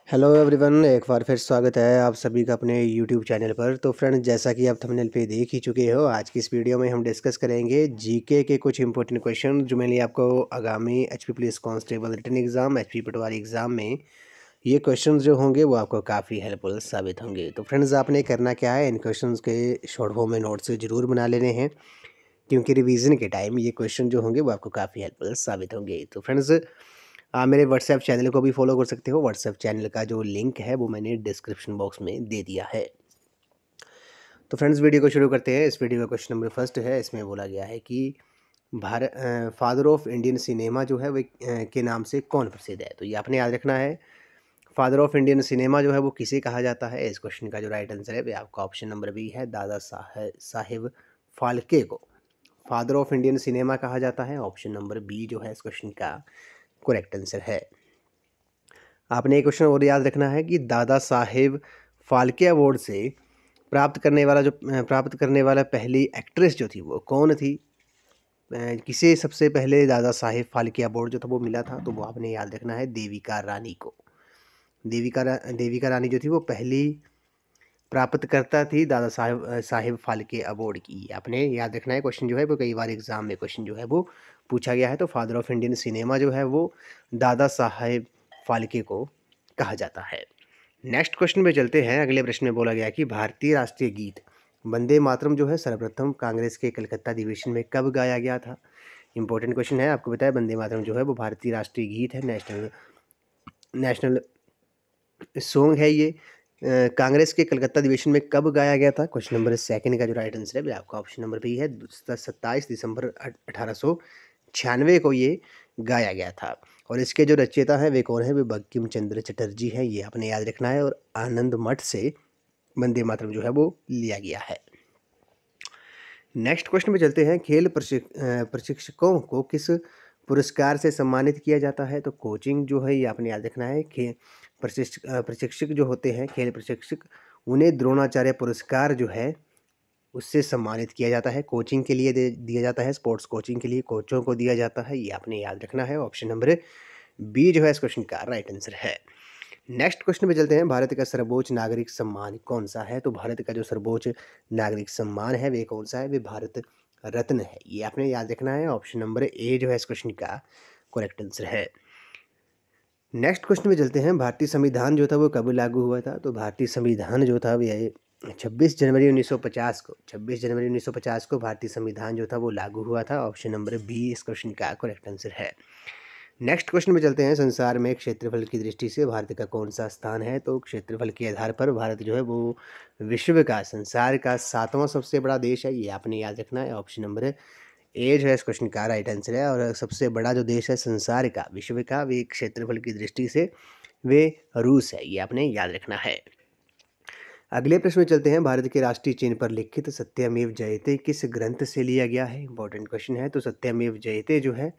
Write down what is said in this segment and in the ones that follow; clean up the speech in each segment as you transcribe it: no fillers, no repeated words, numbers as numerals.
Hello everyone, एक बार फिर स्वागत है आप सभी का अपने यूट्यूब चैनल पर। तो फ्रेंड्स, जैसा कि आप थंबनेल पे देख ही चुके हो, आज की इस वीडियो में हम डिस्कस करेंगे जीके के कुछ इंपॉर्टेंट क्वेश्चन जो मैंने आपको आगामी HP police constable written exam, HP patwari exam में ये क्वेश्चन जो होंगे वो आपको काफ़ी हेल्पफुल साबित होंगे। तो फ्रेंड्स, आपने करना क्या है, इन क्वेश्चन के शॉर्ट फॉर्म में नोट्स ज़रूर बना लेने हैं, क्योंकि रिवीजन के टाइम ये क्वेश्चन जो होंगे वो आपको काफ़ी हेल्पफुल साबित होंगे। तो फ्रेंड्स, मेरे व्हाट्सएप चैनल को भी फॉलो कर सकते हो। व्हाट्सएप चैनल का जो लिंक है वो मैंने डिस्क्रिप्शन बॉक्स में दे दिया है। तो फ्रेंड्स, वीडियो को शुरू करते हैं। इस वीडियो का क्वेश्चन नंबर फर्स्ट है। इसमें बोला गया है कि Bharat father of Indian cinema जो है वो के नाम से कौन प्रसिद्ध है। तो ये आपने याद रखना है, फादर ऑफ इंडियन सिनेमा जो है वो किसे कहा जाता है। इस क्वेश्चन का जो राइट आंसर है वो आपका ऑप्शन नंबर बी है, दादा साहेब फाल्के को फादर ऑफ इंडियन सिनेमा कहा जाता है। ऑप्शन नंबर बी जो है इस क्वेश्चन का करेक्ट आंसर है। आपने एक क्वेश्चन और याद रखना है कि दादा साहेब फाल्के अवार्ड से प्राप्त करने वाला पहली एक्ट्रेस जो थी वो कौन थी। किसे सबसे पहले दादा साहेब फाल्के अवार्ड जो था वो मिला था, तो वो आपने याद रखना है देविका रानी को। देविका रानी जो थी वो पहली प्राप्तकर्ता थी दादा साहेब फाल्के अवार्ड की। आपने याद रखना है, क्वेश्चन जो है वो कई बार एग्जाम में क्वेश्चन जो है वो पूछा गया है। तो फादर ऑफ इंडियन सिनेमा जो है वो दादा साहेब फाल्के को कहा जाता है। नेक्स्ट क्वेश्चन पे चलते हैं। अगले प्रश्न में बोला गया कि भारतीय राष्ट्रीय गीत वंदे मातरम जो है सर्वप्रथम कांग्रेस के कलकत्ता अधिवेशन में कब गाया गया था। इंपॉर्टेंट क्वेश्चन है। आपको बताया वंदे मातरम जो है वो भारतीय राष्ट्रीय गीत है, नेशनल नेशनल सॉन्ग है ये। कांग्रेस के कलकत्ता अधिवेशन में कब गाया गया था। क्वेश्चन नंबर सेकंड का जो राइट आंसर है वो आपका ऑप्शन नंबर बी है, 27 दिसंबर 1896 को ये गाया गया था। और इसके जो रचयिता हैं वे कौन है, वे बंकिम चंद्र चटर्जी हैं। ये आपने याद रखना है। और आनंद मठ से वंदे मातरम जो है वो लिया गया है। नेक्स्ट क्वेश्चन पे चलते हैं। खेल प्रशिक्षकों को किस पुरस्कार से सम्मानित किया जाता है। तो कोचिंग जो है ये आपने याद रखना है। प्रशिक्षक जो होते हैं खेल प्रशिक्षक, उन्हें द्रोणाचार्य पुरस्कार जो है उससे सम्मानित किया जाता है। कोचिंग के लिए दिया जाता है, स्पोर्ट्स कोचिंग के लिए कोचों को दिया जाता है। ये आपने याद रखना है। ऑप्शन नंबर बी जो है इस क्वेश्चन का राइट आंसर है। नेक्स्ट क्वेश्चन पे चलते हैं। भारत का सर्वोच्च नागरिक सम्मान कौन सा है। तो भारत का जो सर्वोच्च नागरिक सम्मान है वे कौन सा है, वे भारत रत्न है। ये आपने याद रखना है। ऑप्शन नंबर ए जो है इस क्वेश्चन का करेक्ट आंसर है। नेक्स्ट क्वेश्चन पे चलते हैं। भारतीय संविधान जो था वो कब लागू हुआ था। तो भारतीय संविधान जो था वो 26 जनवरी 1950 को 26 जनवरी 1950 को भारतीय संविधान जो था वो लागू हुआ था। ऑप्शन नंबर बी इस क्वेश्चन का करेक्ट आंसर है। नेक्स्ट क्वेश्चन में चलते हैं। संसार में क्षेत्रफल की दृष्टि से भारत का कौन सा स्थान है। तो क्षेत्रफल के आधार पर भारत जो है वो विश्व का, संसार का 7वां सबसे बड़ा देश है। ये आपने याद रखना है। ऑप्शन नंबर ए जो है इस क्वेश्चन का राइट आंसर है। और सबसे बड़ा जो देश है संसार का, विश्व का, वे क्षेत्रफल की दृष्टि से वे रूस है। ये आपने याद रखना है। अगले प्रश्न में चलते हैं। भारत के राष्ट्रीय चिन्ह पर लिखित सत्यमेव जयते किस ग्रंथ से लिया गया है। इंपॉर्टेंट क्वेश्चन है। तो सत्यमेव जयते जो है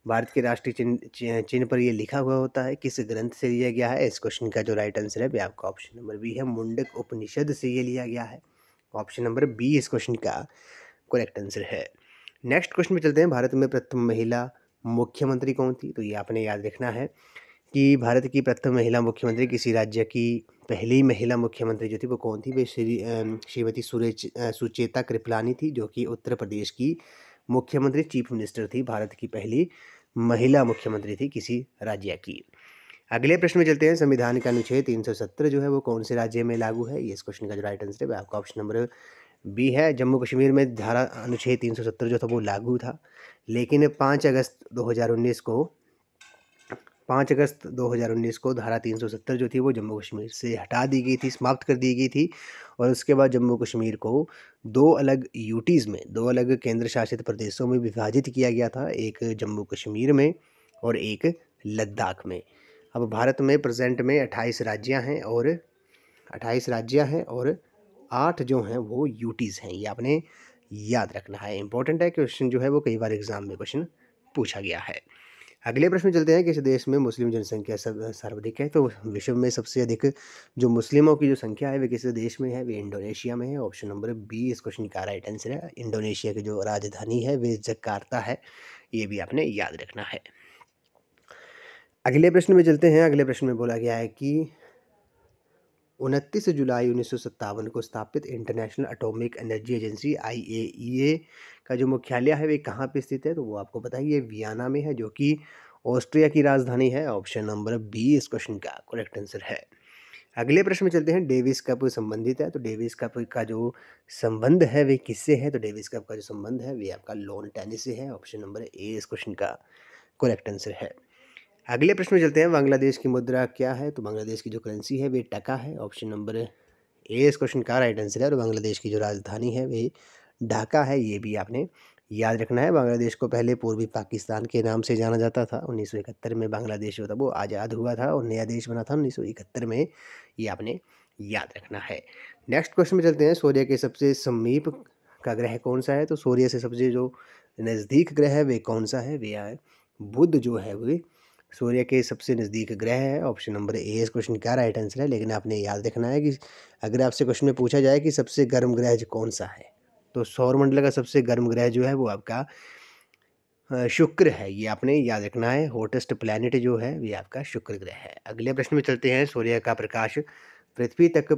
भारत के राष्ट्रीय चिन्ह पर ये लिखा हुआ होता है, किस ग्रंथ से लिया गया है। इस क्वेश्चन का जो राइट आंसर है वो आपका ऑप्शन नंबर बी है, मुंडक उपनिषद से ये लिया गया है। ऑप्शन नंबर बी इस क्वेश्चन का करेक्ट आंसर है। नेक्स्ट क्वेश्चन में चलते हैं। भारत में प्रथम महिला मुख्यमंत्री कौन थी। तो ये आपने याद रखना है कि भारत की प्रथम महिला मुख्यमंत्री, किसी राज्य की पहली महिला मुख्यमंत्री जो थी वो कौन थी, वे श्रीमती सुचेता कृपलानी थी, जो कि उत्तर प्रदेश की मुख्यमंत्री, चीफ मिनिस्टर थी। भारत की पहली महिला मुख्यमंत्री थी किसी राज्य की। अगले प्रश्न में चलते हैं। संविधान का अनुच्छेद 370 जो है वो कौन से राज्य में लागू है। ये इस क्वेश्चन का जो राइट आंसर है आपका ऑप्शन नंबर बी है, जम्मू कश्मीर में धारा अनुच्छेद 370 जो था वो लागू था। लेकिन 5 अगस्त 2019 को धारा 370 जो थी वो जम्मू कश्मीर से हटा दी गई थी, समाप्त कर दी गई थी। और उसके बाद जम्मू कश्मीर को दो अलग यूटीज़ में, दो अलग केंद्र शासित प्रदेशों में विभाजित किया गया था, एक जम्मू कश्मीर में और एक लद्दाख में। अब भारत में प्रेजेंट में 28 राज्य हैं और 8 जो हैं वो यूटीज़ हैं। ये आपने याद रखना है। इंपॉर्टेंट है, क्वेश्चन जो है वो कई बार एग्जाम में क्वेश्चन पूछा गया है। अगले प्रश्न में चलते हैं। किस देश में मुस्लिम जनसंख्या सर्वाधिक है। तो विश्व में सबसे अधिक जो मुस्लिमों की जो संख्या है वे किस देश में है, वे इंडोनेशिया में है। ऑप्शन नंबर बी इस क्वेश्चन का राइट आंसर है। इंडोनेशिया की जो राजधानी है वे जकार्ता है। ये भी आपने याद रखना है। अगले प्रश्न में चलते हैं। अगले प्रश्न में बोला गया है कि 29 जुलाई 1957 को स्थापित international atomic energy agency IAEA का जो मुख्यालय है वे कहाँ पे स्थित है? तो वो आपको पता है ये वियना में है, जो कि ऑस्ट्रिया की राजधानी है। ऑप्शन नंबर बी इस क्वेश्चन का करेक्ट आंसर है। अगले प्रश्न में चलते हैं। डेविस कप संबंधित है, तो डेविस कप का जो संबंध है वे किससे है? तो डेविस कप का जो संबंध है वे आपका लॉन टेनिस से है। ऑप्शन नंबर ए इस क्वेश्चन का करेक्ट आंसर है। अगले प्रश्न में चलते हैं। बांग्लादेश की मुद्रा क्या है? तो बांग्लादेश की जो करेंसी है वे टका है। ऑप्शन नंबर ए इस क्वेश्चन का राइट आंसर है। और बांग्लादेश की जो राजधानी है वे ढाका है, ये भी आपने याद रखना है। बांग्लादेश को पहले पूर्वी पाकिस्तान के नाम से जाना जाता था। 1971 में बांग्लादेश जो था वो आज़ाद हुआ था और नया देश बना था 1971 में, ये आपने याद रखना है। नेक्स्ट क्वेश्चन में चलते हैं। सूर्य के सबसे समीप का ग्रह कौन सा है? तो सूर्य से सबसे जो नज़दीक ग्रह है वे कौन सा है? वे है बुध जो है वे सूर्य के सबसे नज़दीक ग्रह है। ऑप्शन नंबर ए इस क्वेश्चन का राइट आंसर है। लेकिन आपने याद रखना है कि अगर आपसे क्वेश्चन में पूछा जाए कि सबसे गर्म ग्रह कौन सा है, तो सौरमंडल का सबसे गर्म ग्रह जो है वो आपका शुक्र है, ये आपने याद रखना है। हॉटेस्ट प्लैनेट जो है ये आपका शुक्र ग्रह है। अगले प्रश्न में चलते हैं। सूर्य का प्रकाश पृथ्वी तक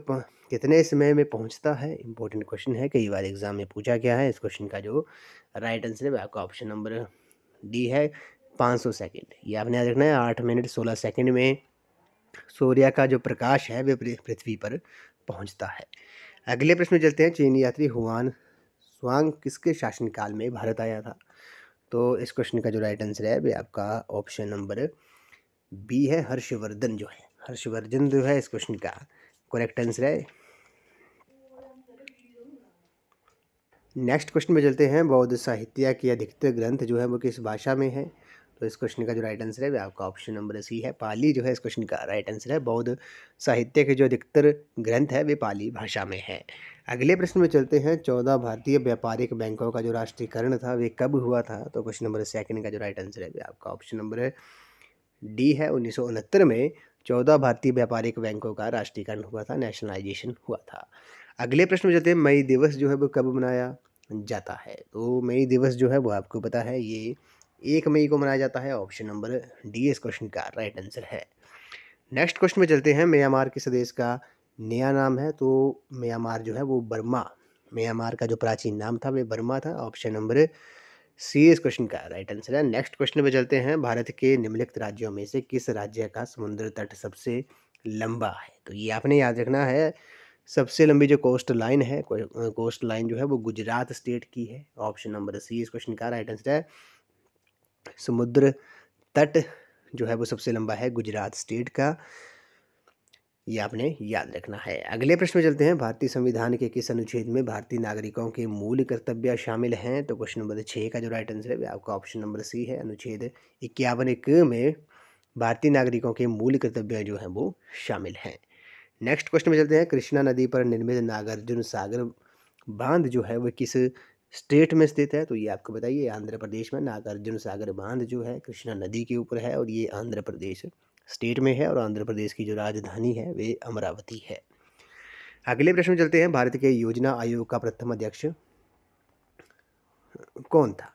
कितने समय में पहुंचता है? इंपॉर्टेंट क्वेश्चन है, कई बार एग्जाम में पूछा गया है। इस क्वेश्चन का जो राइट आंसर है वो आपका ऑप्शन नंबर डी है, 500 सेकेंड। ये आपने याद रखना है। 8 मिनट 16 सेकेंड में सूर्य का जो प्रकाश है वे पृथ्वी पर पहुंचता है। अगले प्रश्न में चलते हैं। चीनी यात्री हुआन स्वांग किसके शासनकाल में भारत आया था? तो इस क्वेश्चन का जो राइट आंसर है वे आपका ऑप्शन नंबर बी है, हर्षवर्धन जो है। हर्षवर्धन जो है इस क्वेश्चन का करेक्ट आंसर है। नेक्स्ट क्वेश्चन में चलते हैं। बौद्ध साहित्य की अधिकतर ग्रंथ जो है वो किस भाषा में है? तो इस क्वेश्चन का जो राइट आंसर है वो आपका ऑप्शन नंबर सी है, पाली जो है इस क्वेश्चन का राइट आंसर है। बौद्ध साहित्य के जो अधिकतर ग्रंथ है वे पाली भाषा में है। अगले प्रश्न में चलते हैं। 14 भारतीय व्यापारिक बैंकों का जो राष्ट्रीयकरण था वे कब हुआ था? तो क्वेश्चन नंबर सेकंड का जो राइट आंसर है वो आपका ऑप्शन नंबर डी है, 1969 में 14 भारतीय व्यापारिक बैंकों का राष्ट्रीयकरण हुआ था, नेशनलाइजेशन हुआ था। अगले प्रश्न में चलते हैं। मई दिवस जो है वो कब मनाया जाता है? तो मई दिवस जो है वो आपको पता है ये 1 मई को मनाया जाता है। ऑप्शन नंबर डी इस क्वेश्चन का राइट आंसर है। नेक्स्ट क्वेश्चन में चलते हैं। म्यांमार किस देश का नया नाम है? तो म्यांमार जो है वो बर्मा, म्यांमार का जो प्राचीन नाम था वे बर्मा था। ऑप्शन नंबर सी इस क्वेश्चन का राइट आंसर है। नेक्स्ट क्वेश्चन पे चलते हैं। भारत के निम्नलिखित राज्यों में से किस राज्य का समुद्र तट सबसे लंबा है? तो ये आपने याद रखना है। सबसे लंबी जो कोस्ट लाइन है, कोस्ट लाइन जो है वो गुजरात स्टेट की है। ऑप्शन नंबर सी इस क्वेश्चन का राइट आंसर है। समुद्र तट जो है वो सबसे लंबा है गुजरात स्टेट का, ये आपने याद रखना है। अगले प्रश्न में चलते हैं। भारतीय संविधान के किस अनुच्छेद में भारतीय नागरिकों के मूल कर्तव्य शामिल हैं? तो क्वेश्चन नंबर 6 का जो राइट आंसर है वो आपका ऑप्शन नंबर सी है, अनुच्छेद 51 में भारतीय नागरिकों के मूल कर्तव्य जो हैं वो शामिल हैं। नेक्स्ट क्वेश्चन में चलते हैं। कृष्णा नदी पर निर्मित नागार्जुन सागर बांध जो है वो किस स्टेट में स्थित है? तो ये आपको बताइए। आंध्र प्रदेश में नागार्जुन सागर बांध जो है कृष्णा नदी के ऊपर है और ये आंध्र प्रदेश स्टेट में है। और आंध्र प्रदेश की जो राजधानी है वे अमरावती है। अगले प्रश्न में चलते हैं। भारत के योजना आयोग का प्रथम अध्यक्ष कौन था?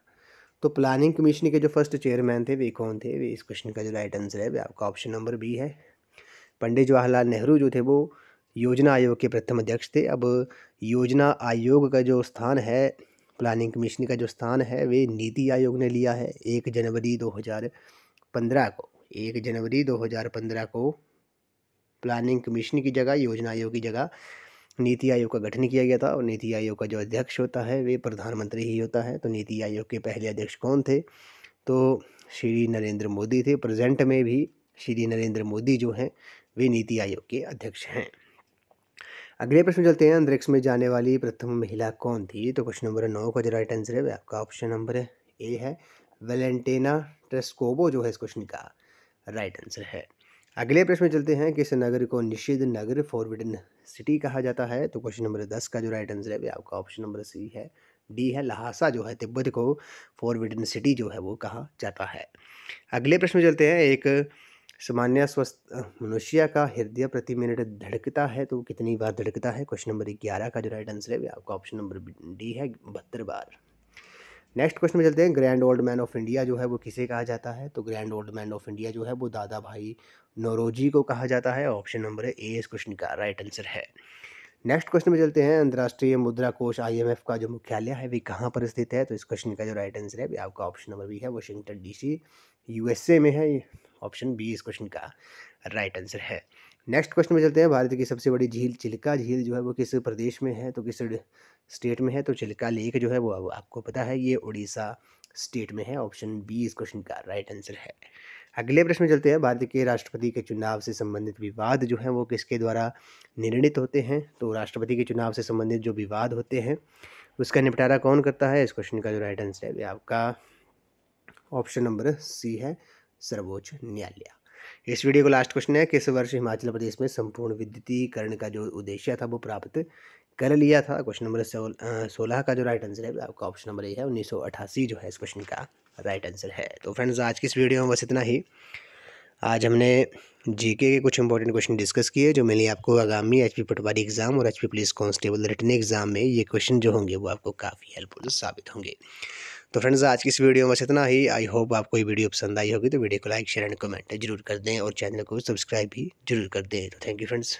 तो प्लानिंग कमीशन के जो फर्स्ट चेयरमैन थे वे कौन थे? वे इस क्वेश्चन का जो राइट आंसर है वे आपका ऑप्शन नंबर बी है, पंडित जवाहरलाल नेहरू जो थे वो योजना आयोग के प्रथम अध्यक्ष थे। अब योजना आयोग का जो स्थान है, प्लानिंग कमीशन का जो स्थान है वे नीति आयोग ने लिया है। 1 जनवरी 2015 को 1 जनवरी 2015 को प्लानिंग कमीशन की जगह, योजना आयोग की जगह नीति आयोग का गठन किया गया था। और नीति आयोग का जो अध्यक्ष होता है वे प्रधानमंत्री ही होता है। तो नीति आयोग के पहले अध्यक्ष कौन थे? तो श्री नरेंद्र मोदी थे। प्रेजेंट में भी श्री नरेंद्र मोदी जो हैं वे नीति आयोग के अध्यक्ष हैं। अगले प्रश्न चलते हैं। अंतरिक्ष में जाने वाली प्रथम महिला कौन थी? तो क्वेश्चन नंबर 9 का जो राइट आंसर है वह आपका ऑप्शन नंबर ए है, वेलेंटिना टेरेस्कोवा जो है इस क्वेश्चन का राइट आंसर है। अगले प्रश्न में चलते हैं। किस नगर को निषिद्ध नगर फॉरबिडन सिटी कहा जाता है? तो क्वेश्चन नंबर 10 का जो राइट आंसर है वह आपका ऑप्शन नंबर सी है, डी है, लहासा जो है तिब्बत को फॉरबिडन सिटी जो है वो कहा जाता है। अगले प्रश्न में चलते हैं। एक सामान्य स्वस्थ मनुष्य का हृदय प्रति मिनट धड़कता है तो कितनी बार धड़कता है? क्वेश्चन नंबर 11 का जो राइट आंसर है वह आपका ऑप्शन नंबर डी है, 72 बार। नेक्स्ट क्वेश्चन में चलते हैं, grand old man of India जो है वो किसे कहा जाता है? तो grand old man of India जो है वो दादा भाई नौरोजी को कहा जाता है। ऑप्शन नंबर ए इस क्वेश्चन का राइट आंसर है। नेक्स्ट क्वेश्चन में चलते हैं, अंतर्राष्ट्रीय मुद्रा कोष IMF का जो मुख्यालय है वे कहाँ पर स्थित है? तो इस क्वेश्चन का जो राइट आंसर है भी आपका ऑप्शन नंबर बी है, वाशिंगटन DC USA में है। ऑप्शन बी इस क्वेश्चन का राइट आंसर है। नेक्स्ट क्वेश्चन में चलते हैं, भारत की सबसे बड़ी झील चिल्का झील जो है वो किस प्रदेश में है? तो किस स्टेट में है? तो चिल्का लेक जो है वो आपको पता है ये उड़ीसा स्टेट में है। ऑप्शन बी इस क्वेश्चन का राइट आंसर है। अगले प्रश्न में चलते हैं, भारत के राष्ट्रपति के चुनाव से संबंधित विवाद जो है वो किसके द्वारा निर्णित होते हैं? तो राष्ट्रपति के चुनाव से संबंधित जो विवाद होते हैं उसका निपटारा कौन करता है? इस क्वेश्चन का जो राइट आंसर है आपका ऑप्शन नंबर सी है, सर्वोच्च न्यायालय। इस वीडियो को लास्ट क्वेश्चन है, किस वर्ष हिमाचल प्रदेश में संपूर्ण विद्युतीकरण का जो उद्देश्य था वो प्राप्त कर लिया था? क्वेश्चन नंबर 16 का जो राइट आंसर है आपका ऑप्शन नंबर ए है, 1988 जो है इस क्वेश्चन का राइट आंसर है। तो फ्रेंड्स आज की इस वीडियो में बस इतना ही। आज हमने जीके के कुछ इंपॉर्टेंट क्वेश्चन डिस्कस किए जो मेनली आपको आगामी HP पटवारी एग्जाम और HP police constable written exam में ये क्वेश्चन जो होंगे वो आपको काफ़ी हेल्पफुल साबित होंगे। तो फ्रेंड्स आज की इस वीडियो में बस इतना ही। आई होप आपको ये वीडियो पसंद आई होगी, तो वीडियो को लाइक शेयर एंड कमेंट जरूर कर दें और चैनल को सब्सक्राइब भी जरूर कर दें। तो थैंक यू फ्रेंड्स।